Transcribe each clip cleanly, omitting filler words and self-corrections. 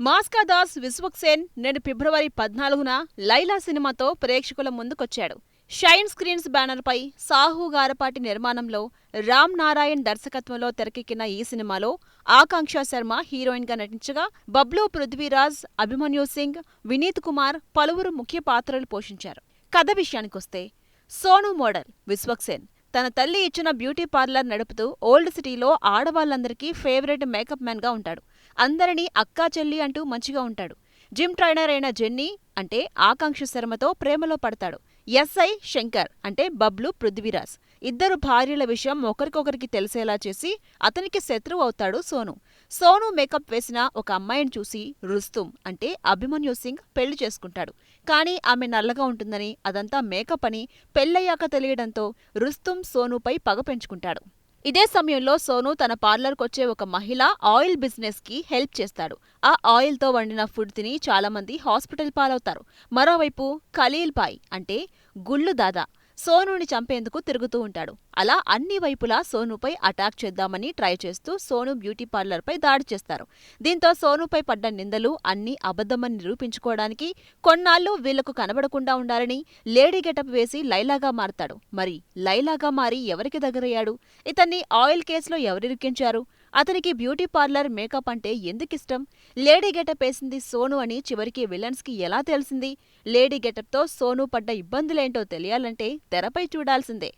మాస్కా దాస్ విశ్వక్సేన్ నేడు ఫిబ్రవరి 14న లైలా సినిమాతో ప్రేక్షకుల ముందుకొచ్చాడు. షైన్ స్క్రీన్స్ బ్యానర్పై సాహు గారపాటి నిర్మాణంలో రామ్ నారాయణ్ దర్శకత్వంలో తెరకెక్కిన ఈ సినిమాలో ఆకాంక్ష శర్మ హీరోయిన్గా నటించగా బబ్లూ పృథ్వీరాజ్, అభిమన్యు సింగ్, వినీత్ కుమార్ పలువురు ముఖ్య పాత్రలు పోషించారు. కథ విషయానికొస్తే సోను మోడల్ విశ్వక్సేన్ తన తల్లి ఇచ్చిన బ్యూటీ పార్లర్ నడుపుతూ ఓల్డ్ సిటీలో ఆడవాళ్లందరికీ ఫేవరెట్ మేకప్ మ్యాన్ గా ఉంటాడు. అందరినీ అక్కా చెల్లి అంటూ మంచిగా ఉంటాడు. జిమ్ ట్రైనర్ అయిన జెన్నీ అంటే ఆకాంక్ష శర్మతో ప్రేమలో పడతాడు. ఎస్ఐ శంకర్ అంటే బబ్లు పృథ్వీరాజ్ ఇద్దరు భార్యల విషయం ఒకరికొకరికి తెలిసేలా చేసి అతనికి శత్రువు అవుతాడు సోను. సోను మేకప్ వేసిన ఒక అమ్మాయిని చూసి రుస్తుం అంటే అభిమన్యు సింగ్ పెళ్లి చేసుకుంటాడు. కానీ ఆమె నల్లగా ఉంటుందని, అదంతా మేకప్ అని పెళ్లయ్యాక తెలియడంతో రుస్తుం సోనుపై పగ పెంచుకుంటాడు. ఇదే సమయంలో సోను తన పార్లర్కొచ్చే ఒక మహిళ ఆయిల్ బిజినెస్ కి హెల్ప్ చేస్తాడు. ఆ ఆయిల్తో వండిన ఫుడ్ తిని చాలామంది హాస్పిటల్ పాలవుతారు. మరోవైపు ఖలీల్ భాయ్ అంటే గుళ్ళు దాదా సోనుని చంపేందుకు తిరుగుతూ ఉంటాడు. అలా అన్ని వైపులా సోనుపై అటాక్ చేద్దామని ట్రై చేస్తూ సోను బ్యూటీ పార్లర్పై దాడి చేస్తారు. దీంతో సోనుపై పడ్డ నిందలు అన్నీ అబద్ధమని నిరూపించుకోవడానికి కొన్నాళ్లు వీళ్లకు కనబడకుండా ఉండాలని లేడీ గెటప్ వేసి లైలాగా మారతాడు. మరి లైలాగా మారి ఎవరికి దగ్గరయ్యాడు? ఇతన్ని ఆయిల్ కేసులో ఎవరిరికించారు? అతనికి బ్యూటీ పార్లర్ మేకప్ అంటే ఎందుకిష్టం? లేడీ గెటప్ వేసింది సోను అని చివరికి విలన్స్ కి ఎలా తెలిసింది? లేడీ గెటప్తో సోను పడ్డ ఇబ్బందులేంటో తెలియాలంటే తెరపై చూడాల్సిందే.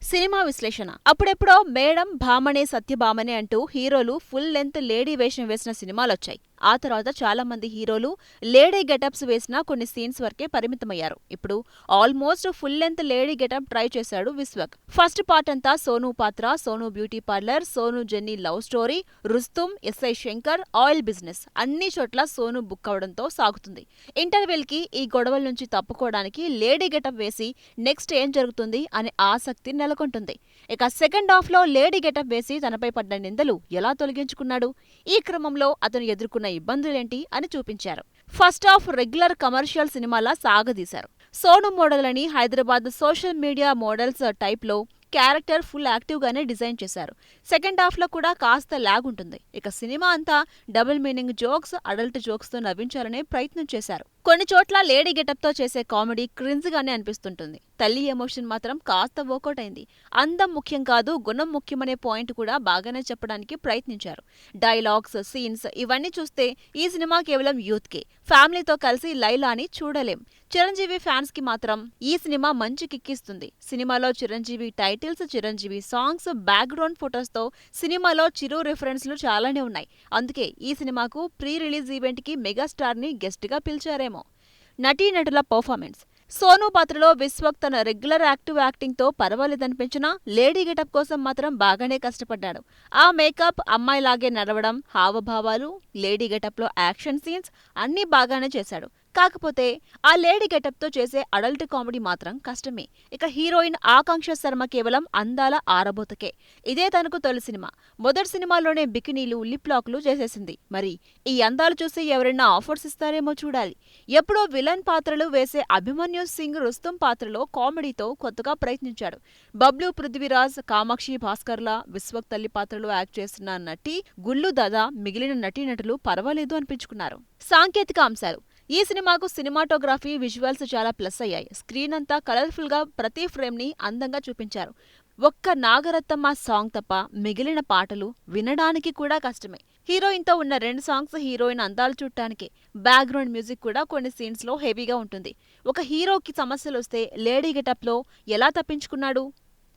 సినిమా విశ్లేషణ. అప్పుడెప్పుడో మేడం, భామనే, సత్యభామనే అంటూ హీరోలు ఫుల్ లెంత్ లేడీ వేషం వేసిన సినిమాలొచ్చాయి. ఆ తర్వాత చాలా మంది హీరోలు లేడీ గెటప్స్ వేసినా కొన్ని సీన్స్ వరకే పరిమితమయ్యారు. ఇప్పుడు almost full length lady getup try చేశాడు విశ్వక్. ఫస్ట్ పార్ట్ అంతా సోను పాత్ర, Sonu beauty parlour, Sonu Jenny love story, Rustum, SI Shankar, oil business అన్ని చోట్ల సోను బుక్ అవడంతో సాగుతుంది. ఇంటర్వెల్ కి ఈ గొడవల నుంచి తప్పుకోవడానికి లేడీ గెటప్ వేసి నెక్స్ట్ ఏం జరుగుతుంది అనే ఆసక్తి నెలకొంటుంది. ఇక సెకండ్ హాఫ్ లో లేడీ గెటప్ వేసి తనపై పడ్డ నిందలు ఎలా తొలగించుకున్నాడు? ఈ క్రమంలో అతను ఎదుర్కొన్న ఇబ్బందులేంటి అని చూపించారు. ఫస్ట్ హాఫ్ రెగ్యులర్ కమర్షియల్ సినిమాలా సాగదీశారు. సోను మోడల్ అని Hyderabad social media models type లో క్యారెక్టర్ ఫుల్ యాక్టివ్ గానే డిజైన్ చేశారు. సెకండ్ హాఫ్ లో కూడా కాస్త లాగ్ ఉంటుంది. ఇక సినిమా అంతా double meaning jokes, adult jokes తో నవ్వించాలనే ప్రయత్నం చేశారు. కొన్ని చోట్ల లేడీ గెటప్ తో చేసే కామెడీ క్రింజ్ గానే అనిపిస్తుంటుంది. తల్లి ఎమోషన్ మాత్రం కాస్త వర్కౌట్ అయింది. అందం ముఖ్యం కాదు, గుణం ముఖ్యమనే పాయింట్ కూడా బాగానే చెప్పడానికి ప్రయత్నించారు. డైలాగ్స్, సీన్స్ ఇవన్నీ చూస్తే ఈ సినిమా కేవలం యూత్ కే. ఫ్యామిలీతో కలిసి లైలాని చూడలేం. చిరంజీవి ఫ్యాన్స్ కి మాత్రం ఈ సినిమా మంచి కిక్కిస్తుంది. సినిమాలో Chiranjeevi titles, Chiranjeevi songs, background photos తో సినిమాలో చిరు రిఫరెన్స్లు చాలానే ఉన్నాయి. అందుకే ఈ సినిమాకు ప్రీ రిలీజ్ ఈవెంట్ కి మెగాస్టార్ ని గెస్ట్ గా పిలిచారేమో. నటీనటుల పర్ఫార్మెన్స్. సోను పాత్రలో విశ్వక్ తన రెగ్యులర్ యాక్టివ్ యాక్టింగ్ తో పర్వాలేదనిపించినా లేడీ గెటప్ కోసం మాత్రం బాగానే కష్టపడ్డాడు. ఆ మేకప్, అమ్మాయిలాగే నడవడం, హావభావాలు, లేడీ గెటప్ లో యాక్షన్ సీన్స్ అన్నీ బాగానే చేశాడు. కాకపోతే ఆ లేడీ గెటప్ తో చేసే అడల్ట్ కామెడీ మాత్రం కష్టమే. ఇక హీరోయిన్ ఆకాంక్ష శర్మ కేవలం అందాల ఆరబోతకే. ఇదే తనకు తొలి సినిమా. మొదటి సినిమాలోనే బికినీలు, లిప్ లాక్లు చేసేసింది. మరి ఈ అందాలు చూసి ఎవరైనా ఆఫర్స్ ఇస్తారేమో చూడాలి. ఎప్పుడో విలన్ పాత్రలు వేసే అభిమన్యు సింగ్ రుస్తుం పాత్రలో కామెడీతో కొత్తగా ప్రయత్నించాడు. బబ్లూ పృథ్వీరాజ్, కామాక్షి భాస్కర్ల, విశ్వక్ తల్లి పాత్రలో యాక్ట్ చేస్తున్న నటి గుళ్ళు దాదా మిగిలిన నటీనటులు పర్వాలేదు అనిపించుకున్నారు. సాంకేతిక అంశాలు. ఈ సినిమాకు సినిమాటోగ్రఫీ, విజువల్స్ చాలా ప్లస్ అయ్యాయి. స్క్రీన్ అంతా కలర్ఫుల్ గా ప్రతి ఫ్రేమ్ ని అందంగా చూపించారు. ఒక్క నాగరత్నమ్మ సాంగ్ తప్ప మిగిలిన పాటలు వినడానికి కూడా కష్టమే. హీరోయిన్ తో ఉన్న 2 సాంగ్స్ హీరోయిన్ అందాలు చూడటానికే. బ్యాక్గ్రౌండ్ మ్యూజిక్ కూడా కొన్ని సీన్స్ లో హెవీగా ఉంటుంది. ఒక హీరోకి సమస్యలొస్తే లేడీ గెటప్ లో ఎలా తప్పించుకున్నాడు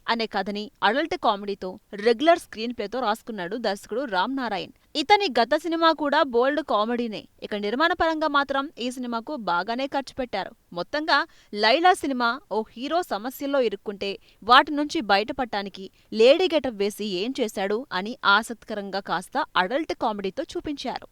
అనే కథని అడల్ట్ కామెడీతో, రెగ్యులర్ స్క్రీన్ ప్లేతో రాసుకున్నాడు దర్శకుడు రామ్ నారాయణ్. ఇతని గత సినిమా కూడా బోల్డ్ కామెడీనే. ఇక నిర్మాణ పరంగా మాత్రం ఈ సినిమాకు బాగానే ఖర్చు పెట్టారు. మొత్తంగా లైలా సినిమా ఓ హీరో సమస్యల్లో ఇరుక్కుంటే వాటి నుంచి బయటపడటానికి లేడీ గెటప్ వేసి ఏం చేశాడు అని ఆసక్తికరంగా కాస్త అడల్ట్ కామెడీతో చూపించారు.